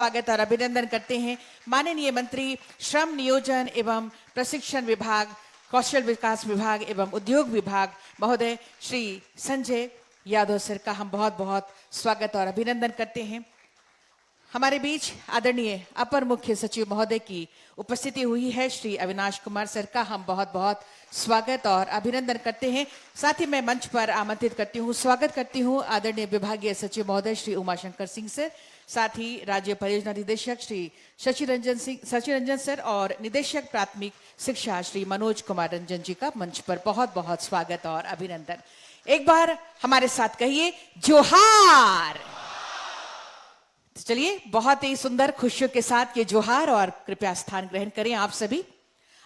स्वागत और अभिनंदन करते हैं माननीय मंत्री श्रम नियोजन एवं प्रशिक्षण विभाग, कौशल विकास विभाग एवं उद्योग विभाग महोदय श्री संजय यादव सर का हम बहुत बहुत स्वागत और अभिनंदन करते हैं। हमारे बीच आदरणीय अपर मुख्य सचिव महोदय की उपस्थिति हुई है, श्री अविनाश कुमार सर का हम बहुत बहुत स्वागत और अभिनंदन करते हैं। साथ ही मैं मंच पर आमंत्रित करती हूँ, स्वागत करती हूँ आदरणीय विभागीय सचिव महोदय श्री उमाशंकर सिंह सर, साथ ही राज्य परियोजना निदेशक श्री शशि रंजन सर और निदेशक प्राथमिक शिक्षा श्री मनोज कुमार रंजन जी का मंच पर बहुत बहुत स्वागत और अभिनंदन। एक बार हमारे साथ कहिए जोहार। चलिए बहुत ही सुंदर खुशियों के साथ ये जोहार और कृपया स्थान ग्रहण करें आप सभी।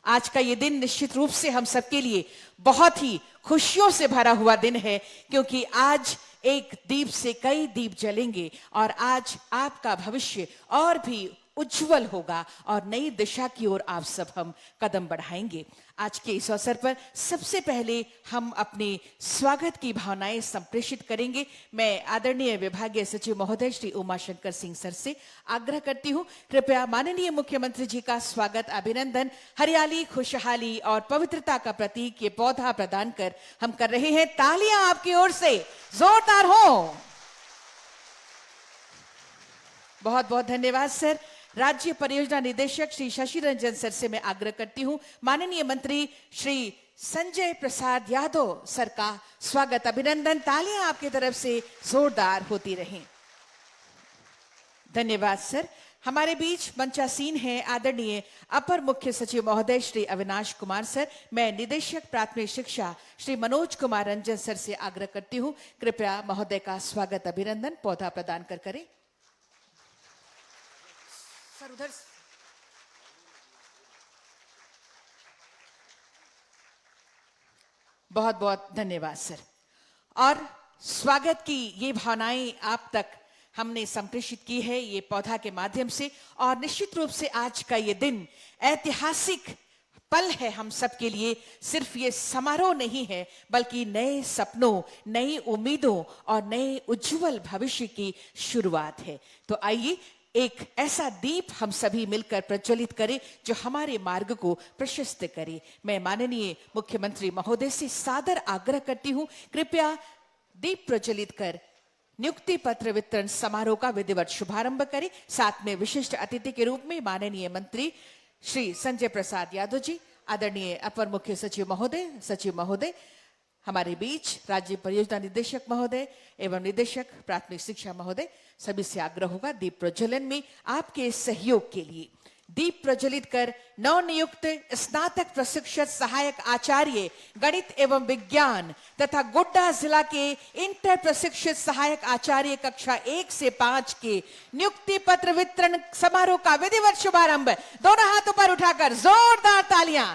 आज का ये दिन निश्चित रूप से हम सबके लिए बहुत ही खुशियों से भरा हुआ दिन है, क्योंकि आज एक दीप से कई दीप जलेंगे और आज आपका भविष्य और भी उज्जवल होगा और नई दिशा की ओर आप सब हम कदम बढ़ाएंगे। आज के इस अवसर पर सबसे पहले हम अपने स्वागत की भावनाएं संप्रेषित करेंगे। मैं आदरणीय विभागीय सचिव महोदय श्री उमाशंकर सिंह सर से आग्रह करती हूं, कृपया माननीय मुख्यमंत्री जी का स्वागत अभिनंदन हरियाली, खुशहाली और पवित्रता का प्रतीक ये पौधा प्रदान कर हम कर रहे हैं। तालियां आपकी ओर से जोरदार हो। बहुत बहुत धन्यवाद सर। राज्य परियोजना निदेशक श्री शशि रंजन सर से मैं आग्रह करती हूं, माननीय मंत्री श्री संजय प्रसाद यादव सर का स्वागत अभिनंदन, तालियां आपकी तरफ से जोरदार होती रहें। धन्यवाद सर। हमारे बीच मंचासीन है आदरणीय अपर मुख्य सचिव महोदय श्री अविनाश कुमार सर। मैं निदेशक प्राथमिक शिक्षा श्री मनोज कुमार रंजन सर से आग्रह करती हूं, कृपया महोदय का स्वागत अभिनंदन पौधा प्रदान कर करें। सर उधर बहुत बहुत धन्यवाद सर। और स्वागत की ये भावनाएं आप तक हमने संप्रेषित की है ये पौधा के माध्यम से, और निश्चित रूप से आज का ये दिन ऐतिहासिक पल है हम सबके लिए। सिर्फ ये समारोह नहीं है, बल्कि नए सपनों, नई उम्मीदों और नए उज्जवल भविष्य की शुरुआत है। तो आइए एक ऐसा दीप हम सभी मिलकर प्रज्वलित करें जो हमारे मार्ग को प्रशस्त करे। मैं माननीय मुख्यमंत्री महोदय से सादर आग्रह करती हूं, कृपया दीप प्रज्वलित कर नियुक्ति पत्र वितरण समारोह का विधिवत शुभारंभ करें। साथ में विशिष्ट अतिथि के रूप में माननीय मंत्री श्री संजय प्रसाद यादव जी, आदरणीय अपर मुख्य सचिव महोदय हमारे बीच, राज्य परियोजना निदेशक महोदय एवं निदेशक प्राथमिक शिक्षा महोदय, सभी से आग्रह होगा दीप प्रज्वलन में आपके सहयोग के लिए दीप प्रज्वलित कर नवनियुक्त स्नातक प्रशिक्षक सहायक आचार्य गणित एवं विज्ञान तथा गोड्डा जिला के इंटर प्रशिक्षित सहायक आचार्य कक्षा 1 से 5 के नियुक्ति पत्र वितरण समारोह का विधिवत शुभारंभ। दोनों हाथों पर उठाकर जोरदार तालियां।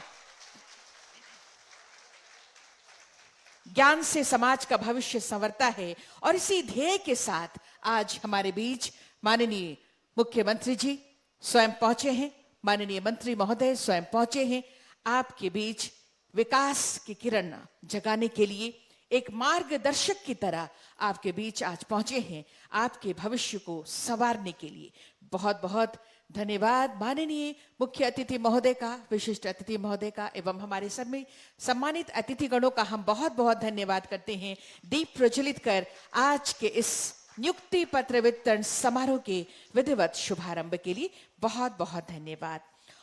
ज्ञान से समाज का भविष्य संवरता है और इसी ध्येय के साथ आज हमारे बीच माननीय मुख्यमंत्री जी स्वयं पहुंचे हैं, माननीय मंत्री महोदय स्वयं पहुंचे हैं आपके बीच विकास की किरण जगाने के लिए, एक मार्गदर्शक की तरह आपके बीच आज पहुंचे हैं आपके भविष्य को संवारने के लिए। बहुत बहुत धन्यवाद माननीय मुख्य अतिथि महोदय का, विशिष्ट अतिथि महोदय का एवं हमारे सभी सम्मानित अतिथिगणों का हम बहुत बहुत धन्यवाद करते हैं दीप प्रज्वलित कर आज के इस नियुक्ति पत्र वितरण समारोह के विधिवत शुभारंभ के लिए बहुत बहुत धन्यवाद।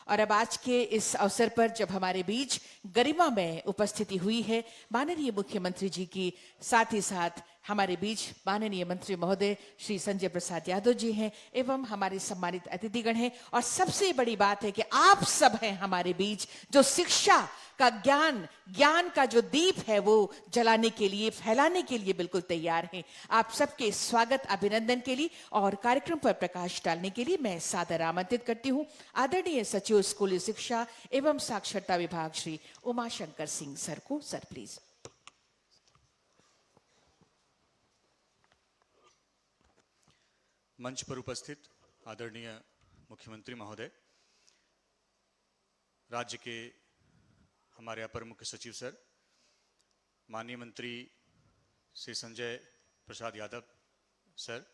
और अब आज के इस अवसर पर जब हमारे बीच गरिमा में उपस्थिति हुई है माननीय मुख्यमंत्री जी की, साथ ही साथ हमारे बीच माननीय मंत्री महोदय श्री संजय प्रसाद यादव जी हैं एवं हमारे सम्मानित अतिथिगण हैं, और सबसे बड़ी बात है कि आप सब हैं हमारे बीच जो शिक्षा का ज्ञान का जो दीप है वो जलाने के लिए, फैलाने के लिए बिल्कुल तैयार हैं। आप सबके स्वागत अभिनंदन के लिए और कार्यक्रम पर प्रकाश डालने के लिए मैं सादर आमंत्रित करती हूं आदरणीय सचिव स्कूली शिक्षा एवं साक्षरता विभाग श्री उमाशंकर सिंह सर को। Sir please. मंच पर उपस्थित आदरणीय मुख्यमंत्री महोदय, राज्य के हमारे अपर मुख्य सचिव सर, माननीय मंत्री श्री संजय प्रसाद यादव सर,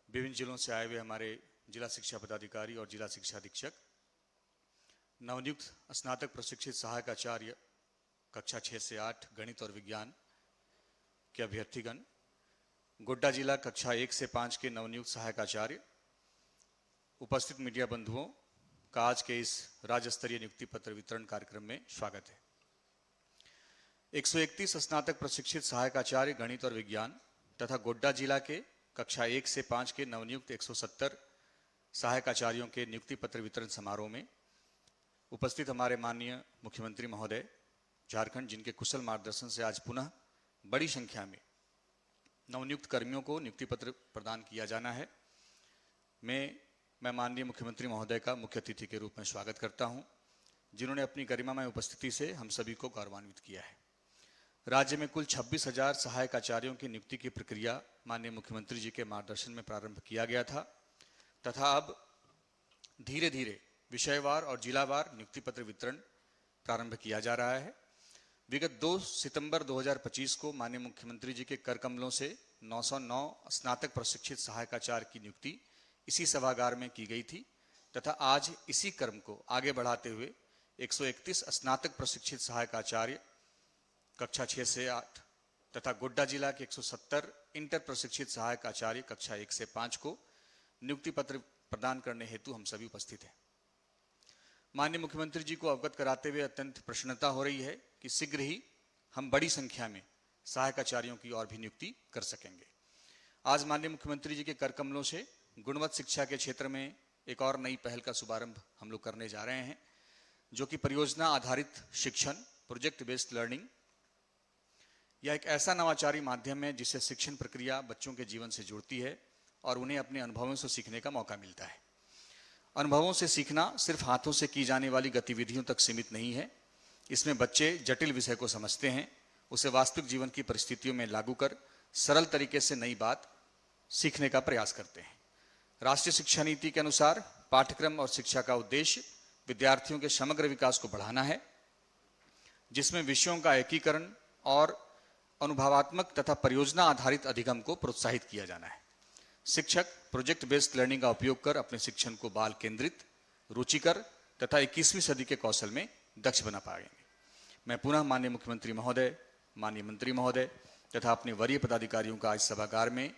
विभिन्न जिलों से आए हुए हमारे जिला शिक्षा पदाधिकारी और जिला शिक्षा अधीक्षक, नवनियुक्त स्नातक प्रशिक्षित सहायक आचार्य कक्षा 6 से 8 गणित और विज्ञान के अभ्यर्थीगण, गोड्डा जिला कक्षा 1 से 5 के नवनियुक्त सहायक आचार्य, उपस्थित मीडिया बंधुओं का आज के इस राज्य स्तरीय नियुक्ति पत्र वितरण कार्यक्रम में स्वागत है। 131 स्नातक प्रशिक्षित सहायक आचार्य गणित और विज्ञान तथा गोड्डा जिला के कक्षा 1 से 5 के नवनियुक्त 170 सहायक आचार्यों के नियुक्ति पत्र वितरण समारोह में उपस्थित हमारे माननीय मुख्यमंत्री महोदय झारखंड, जिनके कुशल मार्गदर्शन से आज पुनः बड़ी संख्या में नवनियुक्त कर्मियों को नियुक्ति पत्र प्रदान किया जाना है। मैं माननीय मुख्यमंत्री महोदय का मुख्य अतिथि के रूप में स्वागत करता हूं, जिन्होंने अपनी गरिमामय उपस्थिति से हम सभी को गौरवान्वित किया है। राज्य में कुल 26,000 सहायक आचार्यों की नियुक्ति की प्रक्रिया माननीय मुख्यमंत्री जी के मार्गदर्शन में प्रारंभ किया गया था तथा अब धीरे धीरे विषयवार और जिलावार नियुक्ति पत्र वितरण प्रारंभ किया जा रहा है। विगत 2 सितंबर 2025 को माननीय मुख्यमंत्री जी के कर कमलों से 909 स्नातक प्रशिक्षित सहायक आचार्य की नियुक्ति इसी सभागार में की गई थी तथा आज इसी क्रम को आगे बढ़ाते हुए 131 स्नातक प्रशिक्षित सहायक आचार्य कक्षा 6 से 8 तथा गोड्डा जिला के 170 इंटर प्रशिक्षित सहायक आचार्य कक्षा 1 से 5 को नियुक्ति पत्र प्रदान करने हेतु हम सभी उपस्थित हैं। माननीय मुख्यमंत्री जी को अवगत कराते हुए अत्यंत प्रसन्नता हो रही है कि शीघ्र ही हम बड़ी संख्या में सहायक आचार्यों की और भी नियुक्ति कर सकेंगे। आज माननीय मुख्यमंत्री जी के कर कमलों से गुणवत्ता शिक्षा के क्षेत्र में एक और नई पहल का शुभारंभ हम लोग करने जा रहे हैं, जो कि परियोजना आधारित शिक्षण, प्रोजेक्ट बेस्ड लर्निंग। यह एक ऐसा नवाचारी माध्यम है जिससे शिक्षण प्रक्रिया बच्चों के जीवन से जुड़ती है और उन्हें अपने अनुभवों से सीखने का मौका मिलता है। अनुभवों से सीखना सिर्फ हाथों से की जाने वाली गतिविधियों तक सीमित नहीं है। इसमें बच्चे जटिल विषय को समझते हैं, उसे वास्तविक जीवन की परिस्थितियों में लागू कर सरल तरीके से नई बात सीखने का प्रयास करते हैं। राष्ट्रीय शिक्षा नीति के अनुसार पाठ्यक्रम और शिक्षा का उद्देश्य विद्यार्थियों के समग्र विकास को बढ़ाना है, जिसमें विषयों का एकीकरण और अनुभवात्मक तथा परियोजना आधारित अधिगम को प्रोत्साहित किया जाना है। शिक्षक प्रोजेक्ट बेस्ड लर्निंग का उपयोग कर अपने शिक्षण को बाल केंद्रित, रुचिकर तथा 21वीं सदी के कौशल में दक्ष बना पाएंगे। मैं पुनः माननीय मुख्यमंत्री महोदय, माननीय मंत्री महोदय तथा अपने वरीय पदाधिकारियों का इस सभागार में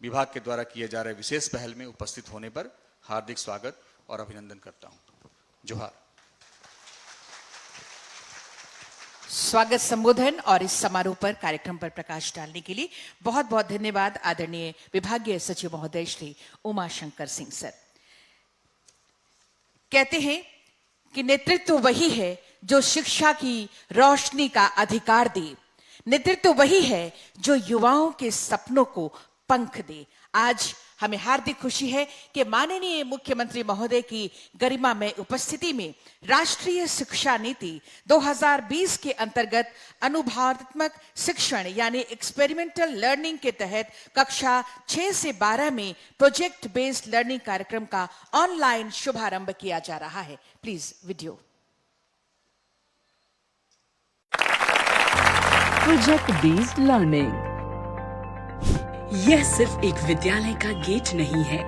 विभाग के द्वारा किए जा रहे विशेष पहल में उपस्थित होने पर हार्दिक स्वागत और अभिनंदन करता हूं। जोहार। स्वागत संबोधन और इस समारोह पर कार्यक्रम पर प्रकाश डालने के लिए बहुत बहुत धन्यवाद आदरणीय विभागीय सचिव महोदय श्री उमाशंकर सिंह सर। कहते हैं कि नेतृत्व वही है जो शिक्षा की रोशनी का अधिकार दे, नेतृत्व वही है जो युवाओं के सपनों को पंख दे। आज हमें हार्दिक खुशी है कि माननीय मुख्यमंत्री महोदय की गरिमा में उपस्थिति में राष्ट्रीय शिक्षा नीति 2020 के अंतर्गत अनुभवात्मक शिक्षण यानी एक्सपेरिमेंटल लर्निंग के तहत कक्षा 6 से 12 में प्रोजेक्ट बेस्ड लर्निंग कार्यक्रम का ऑनलाइन शुभारंभ किया जा रहा है। Please video. Project based learning यह सिर्फ एक विद्यालय का गेट नहीं है,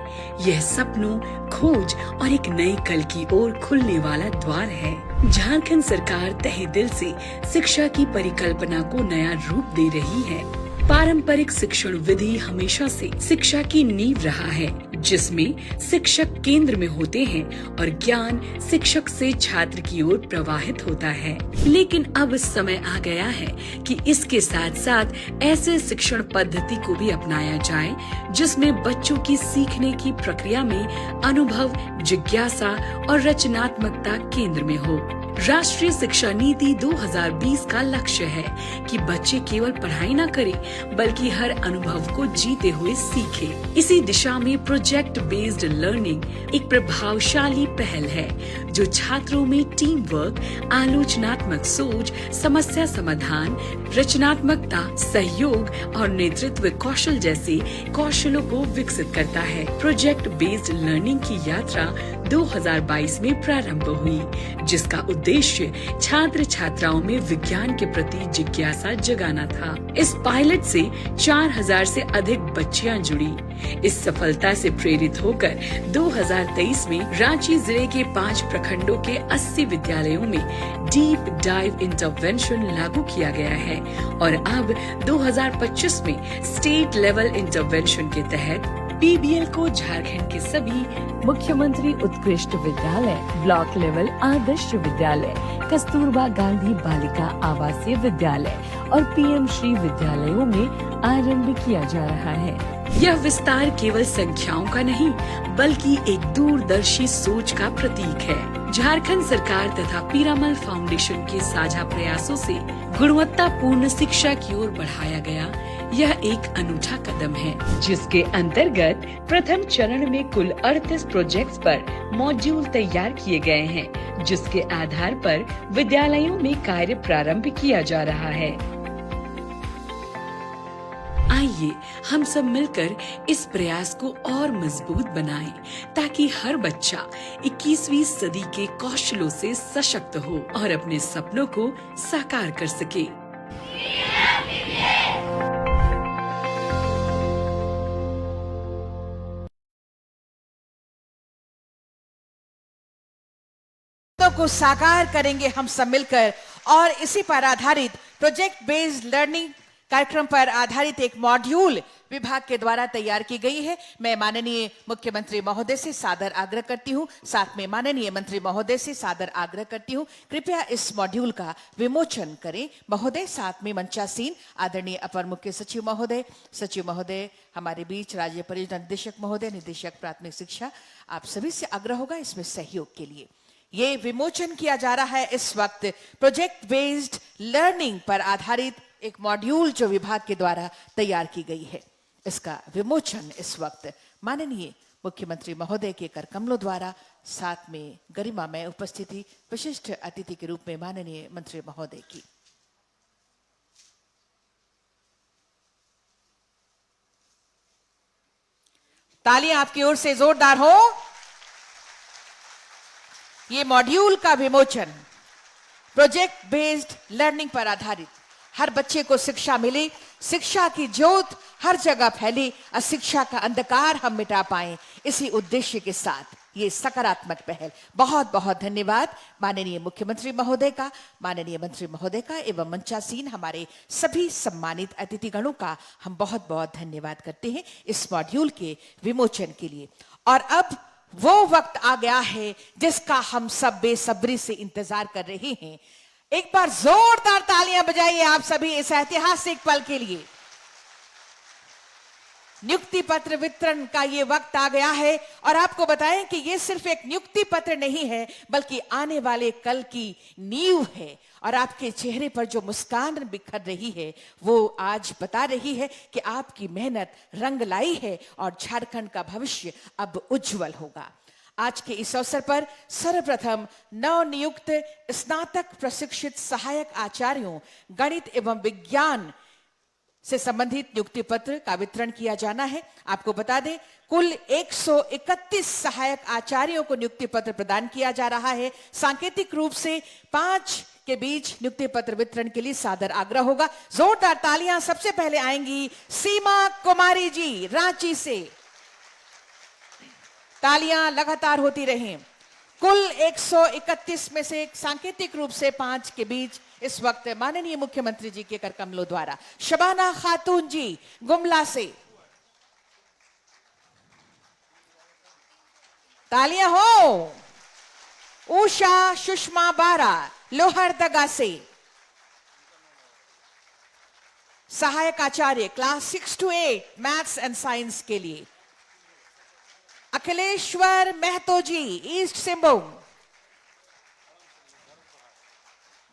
यह सपनों, खोज और एक नए कल की ओर खुलने वाला द्वार है। झारखंड सरकार तहे दिल से शिक्षा की परिकल्पना को नया रूप दे रही है। पारंपरिक शिक्षण विधि हमेशा से शिक्षा की नींव रहा है, जिसमें शिक्षक केंद्र में होते हैं और ज्ञान शिक्षक से छात्र की ओर प्रवाहित होता है। लेकिन अब समय आ गया है कि इसके साथ साथ ऐसे शिक्षण पद्धति को भी अपनाया जाए जिसमें बच्चों की सीखने की प्रक्रिया में अनुभव, जिज्ञासा और रचनात्मकता केंद्र में हो। राष्ट्रीय शिक्षा नीति 2020 का लक्ष्य है कि बच्चे केवल पढ़ाई न करें बल्कि हर अनुभव को जीते हुए सीखे। इसी दिशा में प्रोजेक्ट बेस्ड लर्निंग एक प्रभावशाली पहल है जो छात्रों में टीम वर्क, आलोचनात्मक सोच, समस्या समाधान, रचनात्मकता, सहयोग और नेतृत्व कौशल जैसे कौशलों को विकसित करता है। प्रोजेक्ट बेस्ड लर्निंग की यात्रा 2022 में प्रारंभ हुई, जिसका उद्देश्य उद्देश्य छात्र छात्राओं में विज्ञान के प्रति जिज्ञासा जगाना था। इस पायलट से 4000 से अधिक बच्चियां जुड़ी। इस सफलता से प्रेरित होकर 2023 में रांची जिले के 5 प्रखंडों के 80 विद्यालयों में डीप डाइव इंटरवेंशन लागू किया गया है और अब 2025 में स्टेट लेवल इंटरवेंशन के तहत पीबीएल को झारखंड के सभी मुख्यमंत्री उत्कृष्ट विद्यालय, ब्लॉक लेवल आदर्श विद्यालय, कस्तूरबा गांधी बालिका आवासीय विद्यालय और पीएम श्री विद्यालयों में आरंभ किया जा रहा है। यह विस्तार केवल संख्याओं का नहीं बल्कि एक दूरदर्शी सोच का प्रतीक है। झारखंड सरकार तथा पीरामल फाउंडेशन के साझा प्रयासों से गुणवत्तापूर्ण शिक्षा की ओर बढ़ाया गया यह एक अनूठा कदम है, जिसके अंतर्गत प्रथम चरण में कुल 38 प्रोजेक्ट्स पर मॉड्यूल तैयार किए गए हैं, जिसके आधार पर विद्यालयों में कार्य प्रारंभ किया जा रहा है। आइए हम सब मिलकर इस प्रयास को और मजबूत बनाएं, ताकि हर बच्चा 21वीं सदी के कौशलों से सशक्त हो और अपने सपनों को साकार कर सके। को साकार करेंगे हम सब मिलकर और इसी पर आधारित प्रोजेक्ट बेस्ड लर्निंग कार्यक्रम पर आधारित एक मॉड्यूल विभाग के द्वारा तैयार की गई है। मैं माननीय मुख्यमंत्री महोदय से सादर आग्रह करती हूं, साथ में माननीय मंत्री महोदय से सादर आग्रह करती हूं, कृपया इस मॉड्यूल का विमोचन करें महोदय। साथ में मंचासीन आदरणीय अपर मुख्य सचिव महोदय, हमारे बीच राज्य परियोजना निदेशक महोदय, निदेशक प्राथमिक शिक्षा, आप सभी से आग्रह होगा इसमें सहयोग के लिए। ये विमोचन किया जा रहा है इस वक्त प्रोजेक्ट बेस्ड लर्निंग पर आधारित एक मॉड्यूल जो विभाग के द्वारा तैयार की गई है। इसका विमोचन इस वक्त माननीय मुख्यमंत्री महोदय के कर कमलों द्वारा, साथ में गरिमामय उपस्थिति विशिष्ट अतिथि के रूप में माननीय मंत्री महोदय की। तालियां आपकी ओर से जोरदार हो। ये मॉड्यूल का विमोचन प्रोजेक्ट बेस्ड लर्निंग पर आधारित, हर बच्चे को शिक्षा मिले, शिक्षा की ज्योत हर जगह फैले, अशिक्षा का अंधकार हम मिटा पाएं, इसी उद्देश्य के साथ ये सकारात्मक पहल। बहुत बहुत धन्यवाद माननीय मुख्यमंत्री महोदय का, माननीय मंत्री महोदय का एवं मंचासीन हमारे सभी सम्मानित अतिथिगणों का हम बहुत बहुत धन्यवाद करते हैं इस मॉड्यूल के विमोचन के लिए। और अब वो वक्त आ गया है जिसका हम सब बेसब्री से इंतजार कर रहे हैं। एक बार जोरदार तालियां बजाइए आप सभी इस ऐतिहासिक पल के लिए। नियुक्ति पत्र वितरण का ये वक्त आ गया है और आपको बताएं कि ये सिर्फ एक नियुक्ति पत्र नहीं है बल्कि आने वाले कल की नींव है। और आपके चेहरे पर जो मुस्कान बिखर रही है वो आज बता रही है कि आपकी मेहनत रंग लाई है और झारखंड का भविष्य अब उज्जवल होगा। आज के इस अवसर पर सर्वप्रथम नवनियुक्त स्नातक प्रशिक्षित सहायक आचार्यों गणित एवं विज्ञान से संबंधित नियुक्ति पत्र का वितरण किया जाना है। आपको बता दें कुल 131 सहायक आचार्यों को नियुक्ति पत्र प्रदान किया जा रहा है। सांकेतिक रूप से 5 के बीच नियुक्ति पत्र वितरण के लिए सादर आग्रह होगा। जोरदार तालियां सबसे पहले आएंगी सीमा कुमारी जी रांची से। तालियां लगातार होती रहें। कुल 131 में से सांकेतिक रूप से 5 के बीच इस वक्त माननीय मुख्यमंत्री जी के कर कमलों द्वारा शबाना खातून जी गुमला से। तालियां हो। उषा सुषमा बारा लोहरदगा से। सहायक आचार्य class 6 to 8 maths and science के लिए अखिलेश्वर महतो जी ईस्ट सिंहभूम।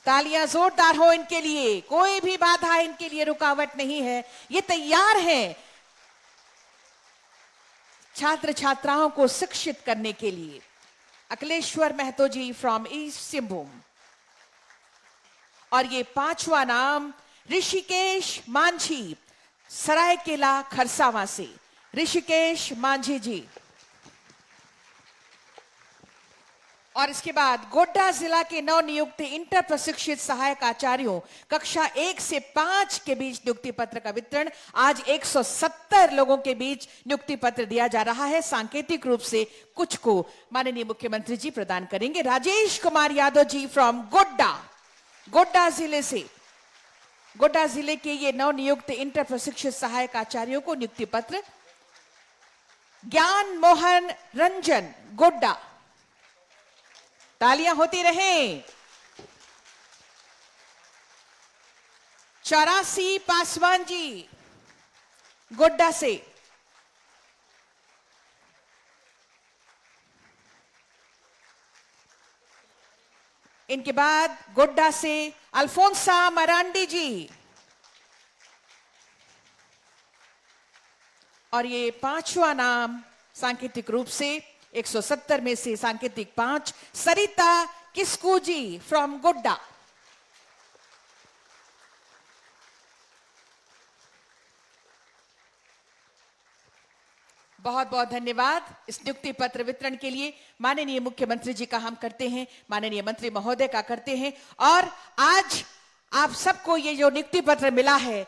तालियां जोरदार हो इनके लिए। कोई भी बाधा इनके लिए रुकावट नहीं है, ये तैयार हैं छात्र छात्राओं को शिक्षित करने के लिए। अखिलेश्वर महतो जी फ्रॉम ईस्ट सिंहभूम। और ये 5वां नाम ऋषिकेश मांझी सरायकेला खरसावां से। ऋषिकेश मांझी जी। और इसके बाद गोड्डा जिला के नवनियुक्त इंटर प्रशिक्षित सहायक आचार्यों कक्षा 1 से 5 के बीच नियुक्ति पत्र का वितरण आज 170 लोगों के बीच नियुक्ति पत्र दिया जा रहा है। सांकेतिक रूप से कुछ को माननीय मुख्यमंत्री जी प्रदान करेंगे। राजेश कुमार यादव जी फ्रॉम गोड्डा जिले से, गोड्डा जिले के ये नवनियुक्त इंटर प्रशिक्षित सहायक आचार्यों को नियुक्ति पत्र। ज्ञान मोहन रंजन गोड्डा, तालियां होती रहें। 84 पासवान जी गोड्डा से, इनके बाद गोड्डा से अल्फोंसा मरांडी जी, और ये पांचवा नाम सांकेतिक रूप से 170 में से सांकेतिक 5 सरिता किस्कू जी फ्रॉम गोड्डा। बहुत बहुत धन्यवाद इस नियुक्ति पत्र वितरण के लिए। माननीय मुख्यमंत्री जी का हम करते हैं, माननीय मंत्री महोदय का करते हैं। और आज आप सबको ये जो नियुक्ति पत्र मिला है,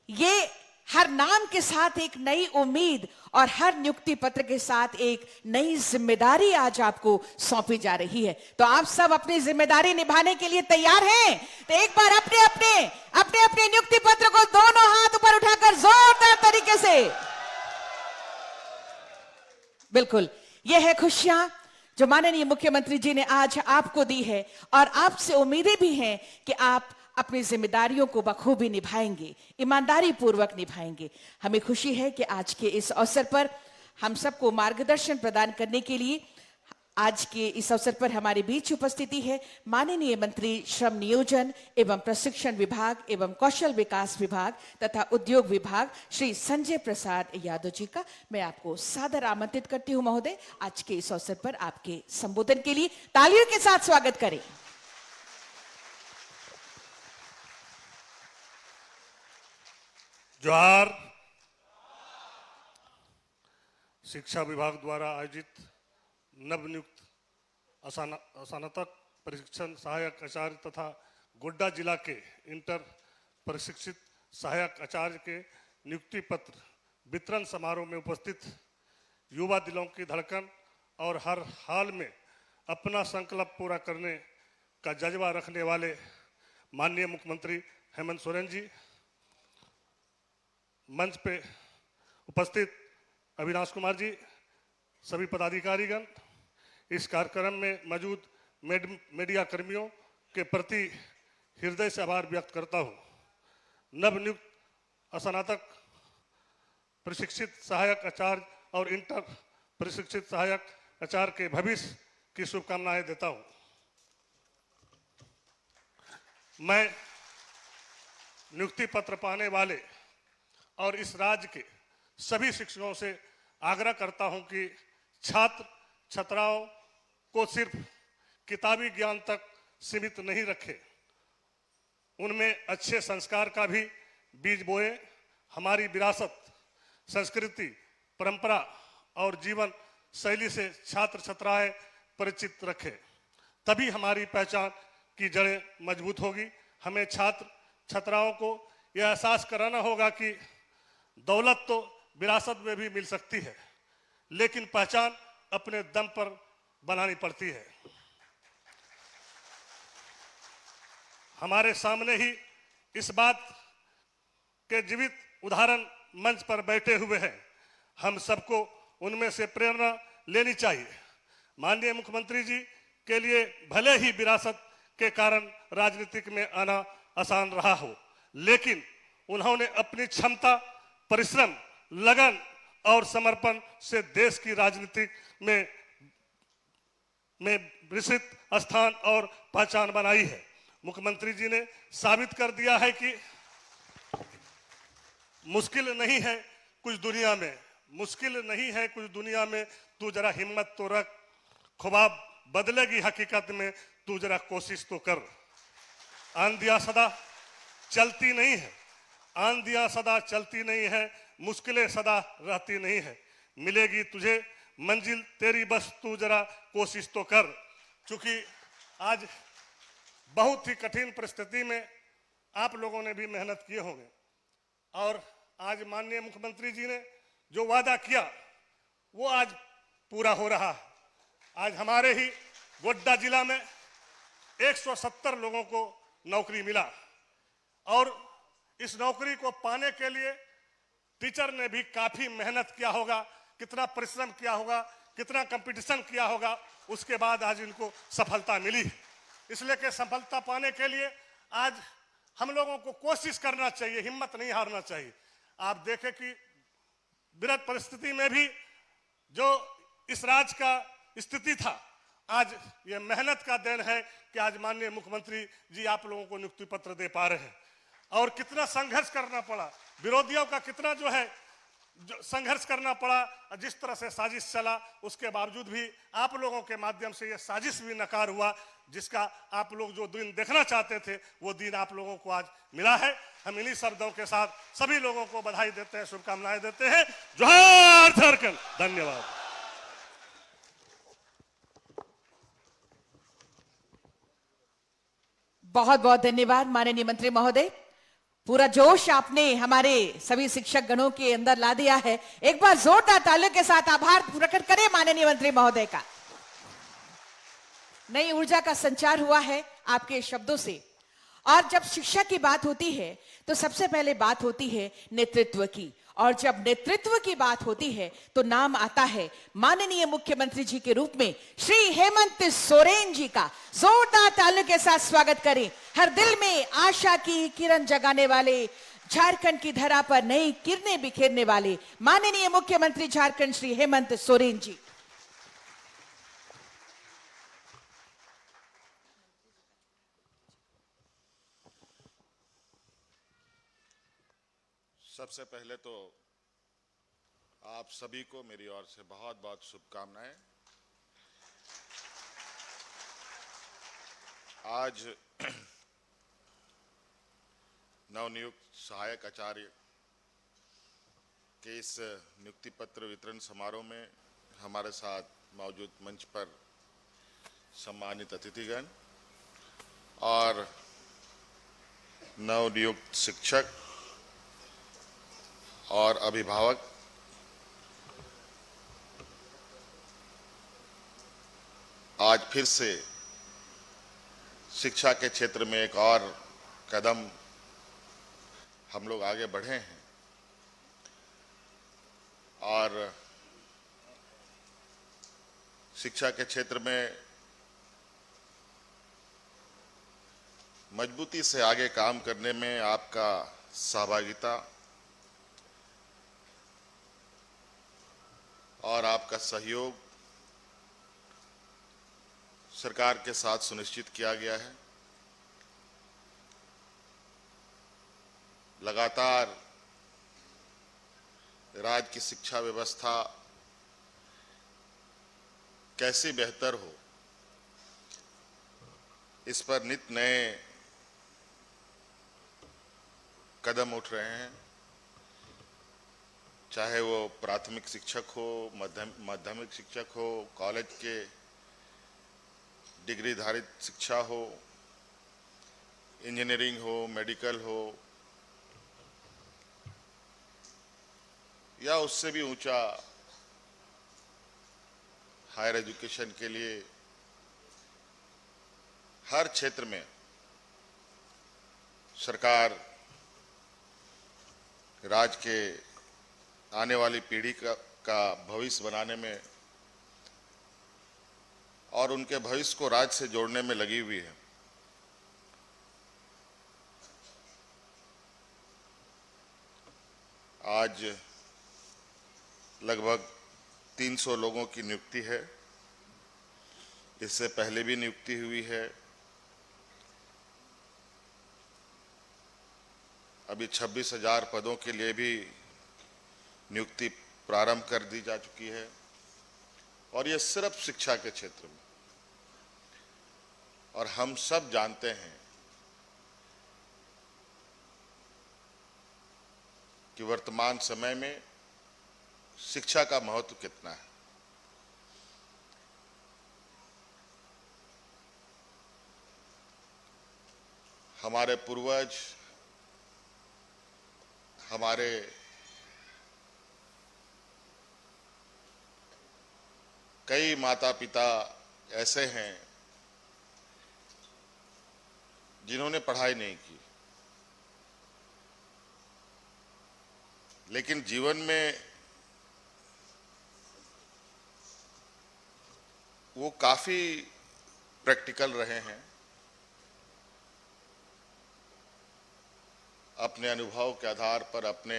ये हर नाम के साथ एक नई उम्मीद और हर नियुक्ति पत्र के साथ एक नई जिम्मेदारी आज आपको सौंपी जा रही है। तो आप सब अपनी जिम्मेदारी निभाने के लिए तैयार हैं? तो एक बार अपने अपने नियुक्ति पत्र को दोनों हाथ ऊपर उठाकर जोरदार तरीके से, बिल्कुल ये है खुशियां जो माननीय मुख्यमंत्री जी ने आज आपको दी है, और आपसे उम्मीदें भी हैं कि आप अपनी जिम्मेदारियों को बखूबी निभाएंगे, ईमानदारी पूर्वक निभाएंगे। हमें खुशी है कि आज के इस अवसर पर हम सबको मार्गदर्शन प्रदान करने के लिए आज के इस अवसर पर हमारे बीच उपस्थिति है माननीय मंत्री श्रम नियोजन एवं प्रशिक्षण विभाग एवं कौशल विकास विभाग तथा उद्योग विभाग श्री संजय प्रसाद यादव जी का। मैं आपको सादर आमंत्रित करती हूं महोदय, आज के इस अवसर पर आपके संबोधन के लिए तालियों के साथ स्वागत करें। जोहार। शिक्षा विभाग द्वारा आयोजित नवनियुक्त स्नातक प्रशिक्षण सहायक आचार्य तथा गोड्डा जिला के इंटर प्रशिक्षित सहायक आचार्य के नियुक्ति पत्र वितरण समारोह में उपस्थित युवा दिलों की धड़कन और हर हाल में अपना संकल्प पूरा करने का जज्बा रखने वाले माननीय मुख्यमंत्री हेमंत सोरेन जी, मंच पे उपस्थित अविनाश कुमार जी, सभी पदाधिकारीगण, इस कार्यक्रम में मौजूद मीडिया कर्मियों के प्रति हृदय से आभार व्यक्त करता हूँ। नवनियुक्त स्नातक प्रशिक्षित सहायक आचार्य और इंटर प्रशिक्षित सहायक आचार्य के भविष्य की शुभकामनाएं देता हूँ। मैं नियुक्ति पत्र पाने वाले और इस राज्य के सभी शिक्षकों से आग्रह करता हूं कि छात्र छात्राओं को सिर्फ किताबी ज्ञान तक सीमित नहीं रखें, उनमें अच्छे संस्कार का भी बीज बोए। हमारी विरासत, संस्कृति, परंपरा और जीवन शैली से छात्र छात्राएं परिचित रखें, तभी हमारी पहचान की जड़ें मजबूत होगी। हमें छात्र छात्राओं को यह एहसास कराना होगा कि दौलत तो विरासत में भी मिल सकती है, लेकिन पहचान अपने दम पर बनानी पड़ती है। हमारे सामने ही इस बात के जीवित उदाहरण मंच पर बैठे हुए हैं। हम सबको उनमें से प्रेरणा लेनी चाहिए। माननीय मुख्यमंत्री जी के लिए भले ही विरासत के कारण राजनीतिक में आना आसान रहा हो, लेकिन उन्होंने अपनी क्षमता, परिश्रम, लगन और समर्पण से देश की राजनीति में विस्तृत स्थान और पहचान बनाई है। मुख्यमंत्री जी ने साबित कर दिया है कि मुश्किल नहीं है कुछ दुनिया में, मुश्किल नहीं है कुछ दुनिया में, तू जरा हिम्मत तो रख, ख्वाब बदलेगी हकीकत में, तू जरा कोशिश तो कर। आंधियां सदा चलती नहीं है, आंधियां सदा चलती नहीं है, मुश्किलें सदा रहती नहीं है, मिलेगी तुझे मंजिल तेरी, बस तू जरा कोशिश तो कर। चूंकि आज बहुत ही कठिन परिस्थिति में आप लोगों ने भी मेहनत किए होंगे और आज माननीय मुख्यमंत्री जी ने जो वादा किया वो आज पूरा हो रहा है। आज हमारे ही गोड्डा जिला में 170 लोगों को नौकरी मिला और इस नौकरी को पाने के लिए टीचर ने भी काफी मेहनत किया होगा, कितना परिश्रम किया होगा, कितना कंपटीशन किया होगा, उसके बाद आज इनको सफलता मिली। इसलिए कि सफलता पाने के लिए आज हम लोगों को कोशिश करना चाहिए, हिम्मत नहीं हारना चाहिए। आप देखें कि विराट परिस्थिति में भी जो इस राज्य का स्थिति था, आज ये मेहनत का देन है कि आज माननीय मुख्यमंत्री जी आप लोगों को नियुक्ति पत्र दे पा रहे हैं। और कितना संघर्ष करना पड़ा, विरोधियों का कितना जो है संघर्ष करना पड़ा, जिस तरह से साजिश चला, उसके बावजूद भी आप लोगों के माध्यम से ये साजिश भी नकार हुआ, जिसका आप लोग जो दिन देखना चाहते थे वो दिन आप लोगों को आज मिला है। हम इन्हीं शब्दों के साथ सभी लोगों को बधाई देते हैं, शुभकामनाएं देते हैं। जोहार झारखंड। धन्यवाद। बहुत बहुत धन्यवाद माननीय मंत्री महोदय। पूरा जोश आपने हमारे सभी शिक्षक गणों के अंदर ला दिया है। एक बार जोरदार तालियों के साथ आभार प्रकट करें माननीय मंत्री महोदय का। नई ऊर्जा का संचार हुआ है आपके शब्दों से। और जब शिक्षा की बात होती है तो सबसे पहले बात होती है नेतृत्व की, और जब नेतृत्व की बात होती है तो नाम आता है माननीय मुख्यमंत्री जी के रूप में श्री हेमंत सोरेन जी का। जोरदार तालियों के साथ स्वागत करें। हर दिल में आशा की किरण जगाने वाले, झारखंड की धरा पर नई किरणें बिखेरने वाले माननीय मुख्यमंत्री झारखंड श्री हेमंत सोरेन जी। सबसे पहले तो आप सभी को मेरी ओर से बहुत बहुत शुभकामनाएं। आज नवनियुक्त सहायक आचार्य के इस नियुक्ति पत्र वितरण समारोह में हमारे साथ मौजूद मंच पर सम्मानित अतिथिगण और नवनियुक्त शिक्षक और अभिभावक, आज फिर से शिक्षा के क्षेत्र में एक और कदम हम लोग आगे बढ़े हैं और शिक्षा के क्षेत्र में मजबूती से आगे काम करने में आपका सहभागिता और आपका सहयोग सरकार के साथ सुनिश्चित किया गया है। लगातार राज्य की शिक्षा व्यवस्था कैसे बेहतर हो, इस पर नित नए कदम उठ रहे हैं, चाहे वो प्राथमिक शिक्षक हो, माध्यमिक शिक्षक हो, कॉलेज के डिग्री धारित शिक्षा हो, इंजीनियरिंग हो, मेडिकल हो, या उससे भी ऊंचा हायर एजुकेशन के लिए हर क्षेत्र में सरकार राज्य के आने वाली पीढ़ी का भविष्य बनाने में और उनके भविष्य को राज्य से जोड़ने में लगी हुई है। आज लगभग 300 लोगों की नियुक्ति है। इससे पहले भी नियुक्ति हुई है। अभी 26,000 पदों के लिए भी नियुक्ति प्रारंभ कर दी जा चुकी है और ये सिर्फ शिक्षा के क्षेत्र में। और हम सब जानते हैं कि वर्तमान समय में शिक्षा का महत्व कितना है। हमारे पूर्वज, हमारे कई माता पिता ऐसे हैं जिन्होंने पढ़ाई नहीं की, लेकिन जीवन में वो काफी प्रैक्टिकल रहे हैं। अपने अनुभव के आधार पर अपने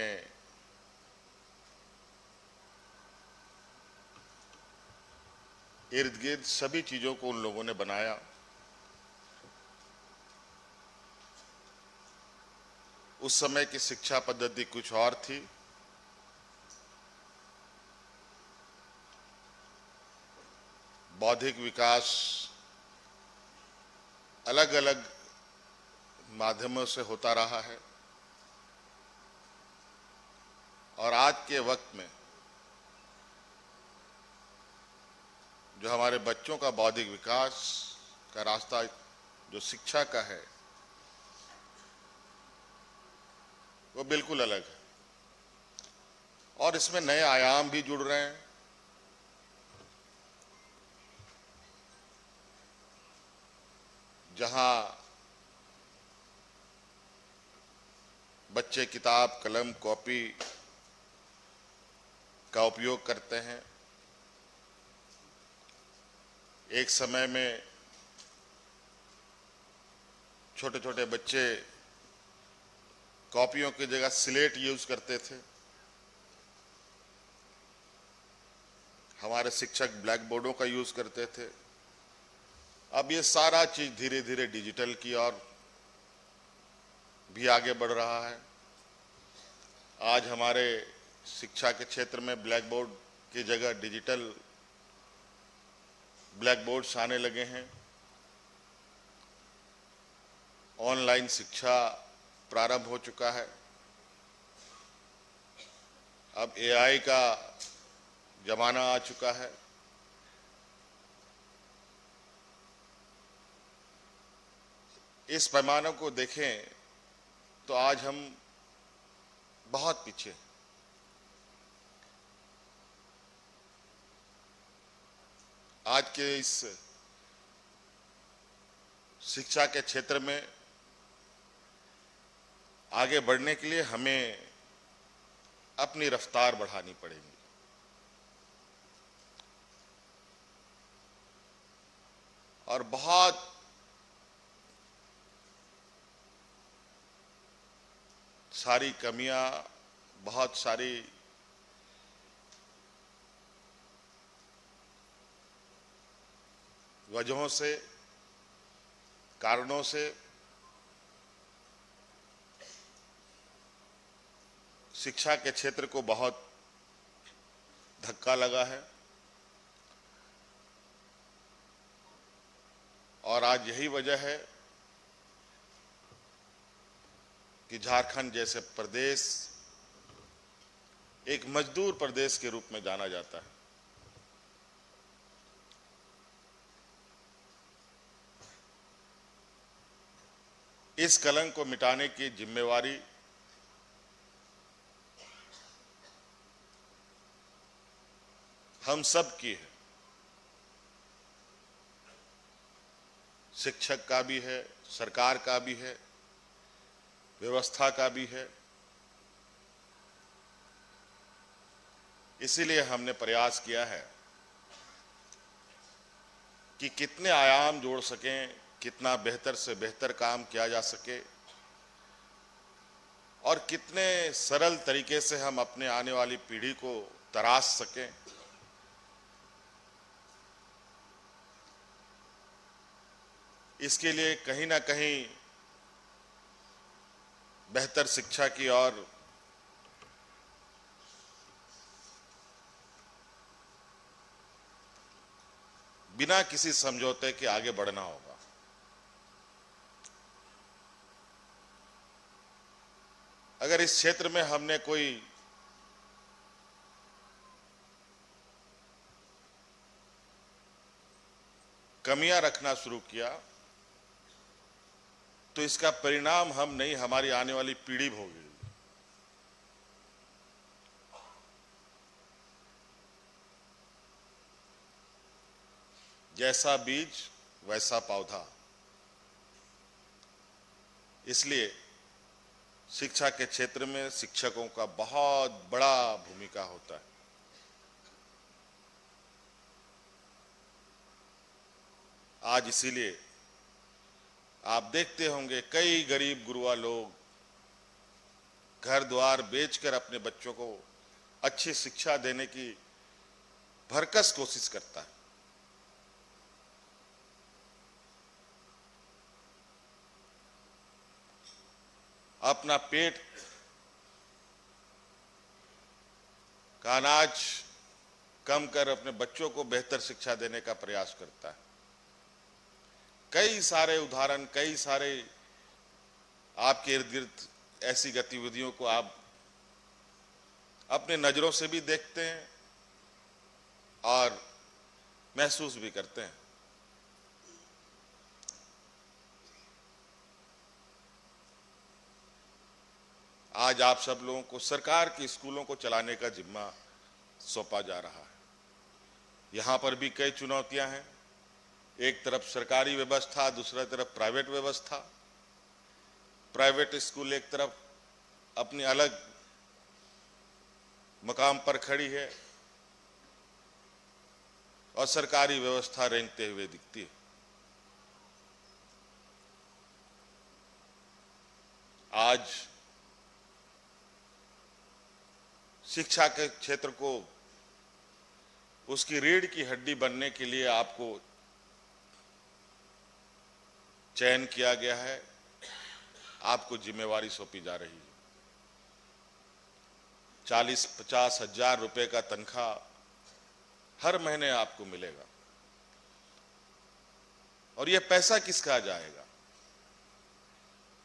इर्द गिर्द सभी चीजों को उन लोगों ने बनाया। उस समय की शिक्षा पद्धति कुछ और थी। बौद्धिक विकास अलग अलग माध्यमों से होता रहा है और आज के वक्त में जो हमारे बच्चों का बौद्धिक विकास का रास्ता जो शिक्षा का है वो बिल्कुल अलग है और इसमें नए आयाम भी जुड़ रहे हैं। जहां बच्चे किताब, कलम, कॉपी का उपयोग करते हैं। एक समय में छोटे छोटे बच्चे कॉपियों की जगह स्लेट यूज करते थे। हमारे शिक्षक ब्लैक बोर्डों का यूज करते थे। अब ये सारा चीज धीरे धीरे डिजिटल की ओर भी आगे बढ़ रहा है। आज हमारे शिक्षा के क्षेत्र में ब्लैक बोर्ड की जगह डिजिटल ब्लैक बोर्ड्स आने लगे हैं। ऑनलाइन शिक्षा प्रारंभ हो चुका है। अब एआई का जमाना आ चुका है। इस पैमाने को देखें तो आज हम बहुत पीछे। आज के इस शिक्षा के क्षेत्र में आगे बढ़ने के लिए हमें अपनी रफ्तार बढ़ानी पड़ेगी। और बहुत सारी कमियां, बहुत सारी वजहों से, कारणों से शिक्षा के क्षेत्र को बहुत धक्का लगा है और आज यही वजह है कि झारखंड जैसे प्रदेश एक मजदूर प्रदेश के रूप में जाना जाता है। इस कलंक को मिटाने की जिम्मेवारी हम सब की है। शिक्षक का भी है, सरकार का भी है, व्यवस्था का भी है। इसीलिए हमने प्रयास किया है कि कितने आयाम जोड़ सकें, कितना बेहतर से बेहतर काम किया जा सके और कितने सरल तरीके से हम अपने आने वाली पीढ़ी को तराश सकें। इसके लिए कहीं ना कहीं बेहतर शिक्षा की ओर बिना किसी समझौते के आगे बढ़ना होगा। अगर इस क्षेत्र में हमने कोई कमियां रखना शुरू किया तो इसका परिणाम हम नहीं, हमारी आने वाली पीढ़ी भोगेगी। जैसा बीज वैसा पौधा। इसलिए शिक्षा के क्षेत्र में शिक्षकों का बहुत बड़ा भूमिका होता है। आज इसीलिए आप देखते होंगे कई गरीब गुरुआ लोग घर द्वार बेचकर अपने बच्चों को अच्छी शिक्षा देने की भरकस कोशिश करता है। अपना पेट का अनाज कम कर अपने बच्चों को बेहतर शिक्षा देने का प्रयास करता है। कई सारे उदाहरण, कई सारे आपके इर्द गिर्द ऐसी गतिविधियों को आप अपने नजरों से भी देखते हैं और महसूस भी करते हैं। आज आप सब लोगों को सरकार के स्कूलों को चलाने का जिम्मा सौंपा जा रहा है। यहां पर भी कई चुनौतियां हैं। एक तरफ सरकारी व्यवस्था, दूसरी तरफ प्राइवेट व्यवस्था। प्राइवेट स्कूल एक तरफ अपनी अलग मकाम पर खड़ी है और सरकारी व्यवस्था रेंगते हुए दिखती है। आज शिक्षा के क्षेत्र को उसकी रीढ़ की हड्डी बनने के लिए आपको चयन किया गया है, आपको जिम्मेवारी सौंपी जा रही है। 40-50 हजार रुपए का तनख्वाह हर महीने आपको मिलेगा। और यह पैसा किसका जाएगा?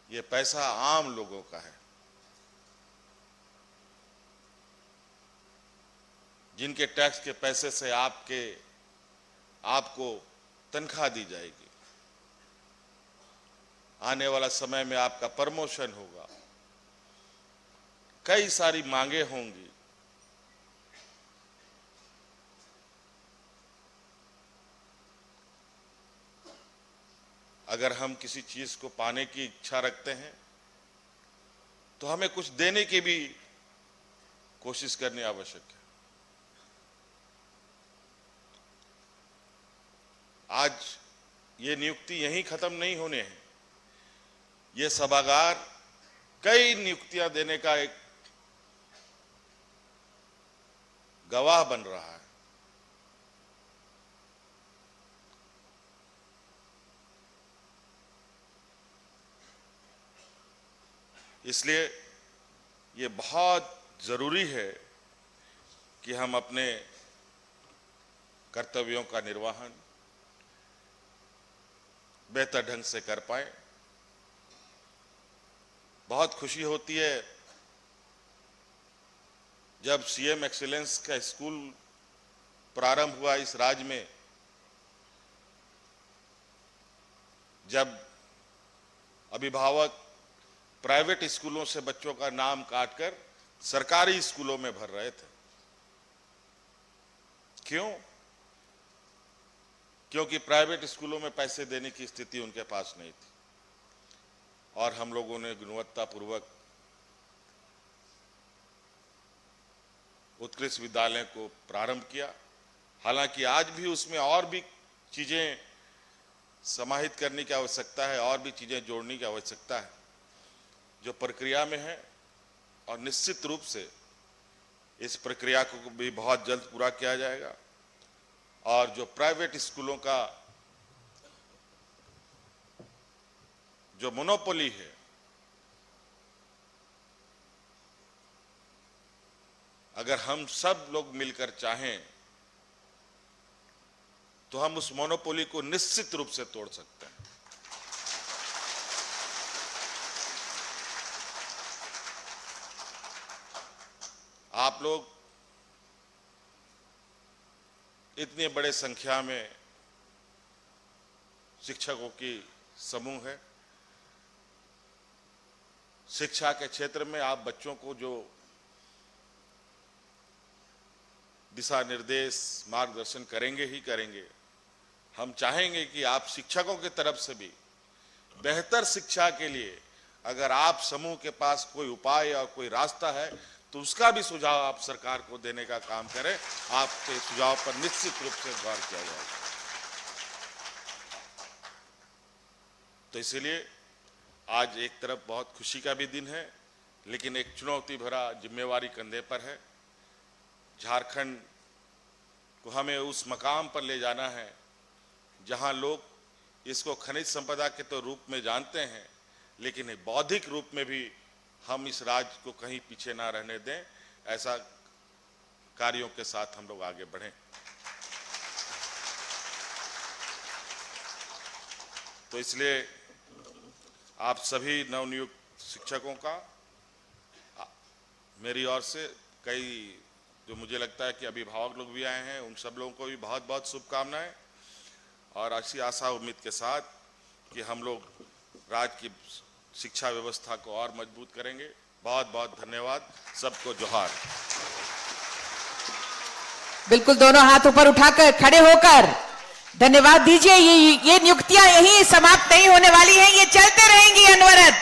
यह पैसा आम लोगों का है, जिनके टैक्स के पैसे से आपको तनख्वाह दी जाएगी। आने वाला समय में आपका प्रमोशन होगा, कई सारी मांगे होंगी। अगर हम किसी चीज को पाने की इच्छा रखते हैं तो हमें कुछ देने की भी कोशिश करनी आवश्यक है। आज ये नियुक्ति यहीं खत्म नहीं होने हैं। ये सभागार कई नियुक्तियां देने का एक गवाह बन रहा है। इसलिए ये बहुत जरूरी है कि हम अपने कर्तव्यों का निर्वहन बेहतर ढंग से कर पाए। बहुत खुशी होती है जब सीएम एक्सीलेंस का स्कूल प्रारंभ हुआ इस राज्य में, जब अभिभावक प्राइवेट स्कूलों से बच्चों का नाम काटकर सरकारी स्कूलों में भर रहे थे। क्यों? क्योंकि प्राइवेट स्कूलों में पैसे देने की स्थिति उनके पास नहीं थी। और हम लोगों ने गुणवत्तापूर्वक उत्कृष्ट विद्यालय को प्रारंभ किया। हालांकि आज भी उसमें और भी चीजें समाहित करने की आवश्यकता है, और भी चीजें जोड़ने की आवश्यकता है जो प्रक्रिया में है, और निश्चित रूप से इस प्रक्रिया को भी बहुत जल्द पूरा किया जाएगा। और जो प्राइवेट स्कूलों का जो मोनोपोली है, अगर हम सब लोग मिलकर चाहें तो हम उस मोनोपोली को निश्चित रूप से तोड़ सकते हैं। आप लोग इतनी बड़े संख्या में शिक्षकों की समूह है, शिक्षा के क्षेत्र में आप बच्चों को जो दिशा निर्देश मार्गदर्शन करेंगे ही करेंगे, हम चाहेंगे कि आप शिक्षकों की तरफ से भी बेहतर शिक्षा के लिए अगर आप समूह के पास कोई उपाय और कोई रास्ता है तो उसका भी सुझाव आप सरकार को देने का काम करें। आपके सुझाव पर निश्चित रूप से गौर किया जाएगा। तो इसलिए आज एक तरफ बहुत खुशी का भी दिन है, लेकिन एक चुनौती भरा जिम्मेवारी कंधे पर है। झारखंड को हमें उस मकाम पर ले जाना है जहां लोग इसको खनिज संपदा के तो रूप में जानते हैं, लेकिन बौद्धिक रूप में भी हम इस राज्य को कहीं पीछे ना रहने दें। ऐसा कार्यों के साथ हम लोग आगे बढ़ें। तो इसलिए आप सभी नवनियुक्त शिक्षकों का मेरी ओर से कई जो मुझे लगता है कि अभिभावक लोग भी आए हैं, उन सब लोगों को भी बहुत बहुत शुभकामनाएं और ऐसी आशा उम्मीद के साथ कि हम लोग राज्य की शिक्षा व्यवस्था को और मजबूत करेंगे। बहुत बहुत धन्यवाद। सबको जोहार। बिल्कुल, दोनों हाथ ऊपर उठाकर खड़े होकर धन्यवाद दीजिए। ये नियुक्तियां यही समाप्त नहीं होने वाली हैं, ये चलते रहेंगी अनवरत।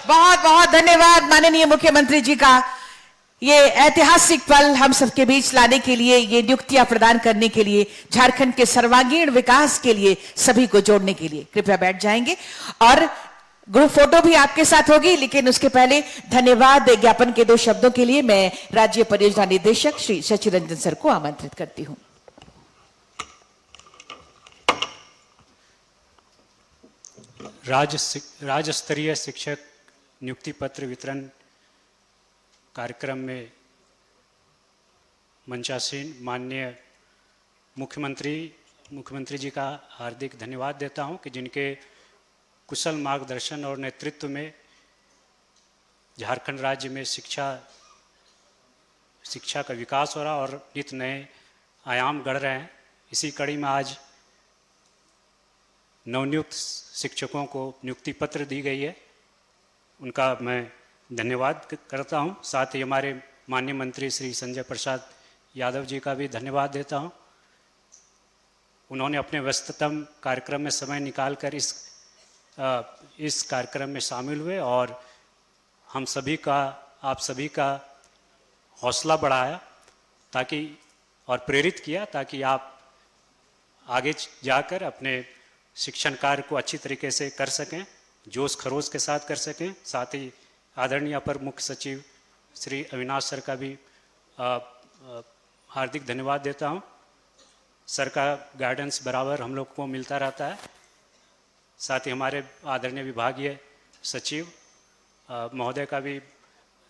बहुत बहुत धन्यवाद माननीय मुख्यमंत्री जी का ये ऐतिहासिक पल हम सबके बीच लाने के लिए, ये नियुक्तियां प्रदान करने के लिए, झारखंड के सर्वांगीण विकास के लिए, सभी को जोड़ने के लिए। कृपया बैठ जाएंगे और ग्रुप फोटो भी आपके साथ होगी, लेकिन उसके पहले धन्यवाद ज्ञापन के 2 शब्दों के लिए मैं राज्य परियोजना निदेशक श्री शशि रंजन सर को आमंत्रित करती हूं। राज्य स्तरीय शिक्षक नियुक्ति पत्र वितरण कार्यक्रम में मंचासीन माननीय मुख्यमंत्री जी का हार्दिक धन्यवाद देता हूं कि जिनके कुशल मार्गदर्शन और नेतृत्व में झारखंड राज्य में शिक्षा का विकास हो रहा और नित नए आयाम गढ़ रहे हैं। इसी कड़ी में आज नवनियुक्त शिक्षकों को नियुक्ति पत्र दी गई है, उनका मैं धन्यवाद करता हूं। साथ ही हमारे माननीय मंत्री श्री संजय प्रसाद यादव जी का भी धन्यवाद देता हूं। उन्होंने अपने व्यस्ततम कार्यक्रम में समय निकालकर इस कार्यक्रम में शामिल हुए और आप सभी का हौसला बढ़ाया और प्रेरित किया ताकि आप आगे जाकर अपने शिक्षण कार्य को अच्छी तरीके से कर सकें, जोश खरोश के साथ कर सकें। साथ ही आदरणीय अपर मुख्य सचिव श्री अविनाश सर का भी हार्दिक धन्यवाद देता हूं। सर का गाइडेंस बराबर हम लोग को मिलता रहता है। साथ ही हमारे आदरणीय विभागीय सचिव महोदय का भी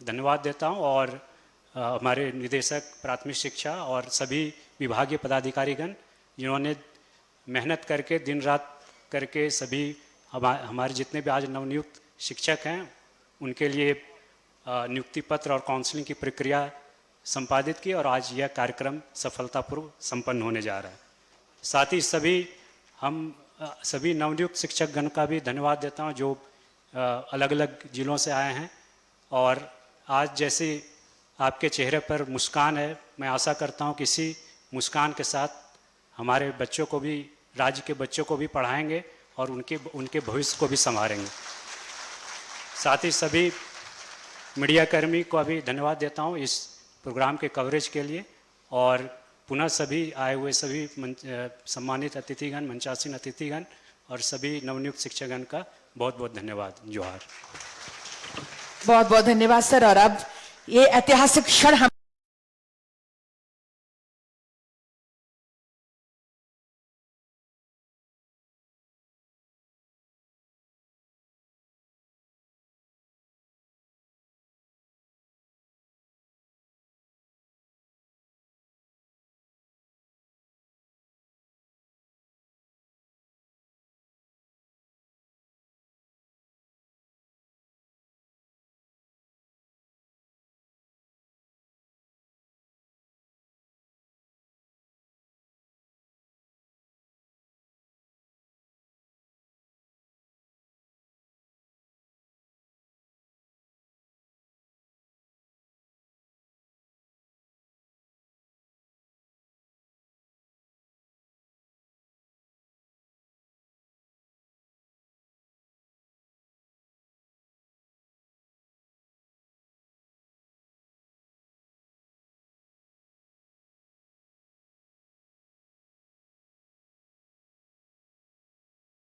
धन्यवाद देता हूं और हमारे निदेशक प्राथमिक शिक्षा और सभी विभागीय पदाधिकारीगण जिन्होंने मेहनत करके दिन रात करके सभी हमारे जितने भी आज नवनियुक्त शिक्षक हैं उनके लिए नियुक्ति पत्र और काउंसलिंग की प्रक्रिया संपादित की और आज यह कार्यक्रम सफलतापूर्वक संपन्न होने जा रहा है। साथ ही सभी नवनियुक्त शिक्षकगण का भी धन्यवाद देता हूं जो अलग अलग जिलों से आए हैं और आज जैसे आपके चेहरे पर मुस्कान है, मैं आशा करता हूं कि इसी मुस्कान के साथ हमारे बच्चों को भी, राज्य के बच्चों को भी पढ़ाएंगे और उनके भविष्य को भी संवारेंगे। साथ ही सभी मीडिया कर्मी को भी धन्यवाद देता हूं इस प्रोग्राम के कवरेज के लिए और पुनः सभी आए हुए सभी सम्मानित अतिथिगण, मंचासीन अतिथिगण और सभी नवनियुक्त शिक्षकगण का बहुत बहुत धन्यवाद। जोहार। बहुत बहुत धन्यवाद सर। और अब ये ऐतिहासिक क्षण हम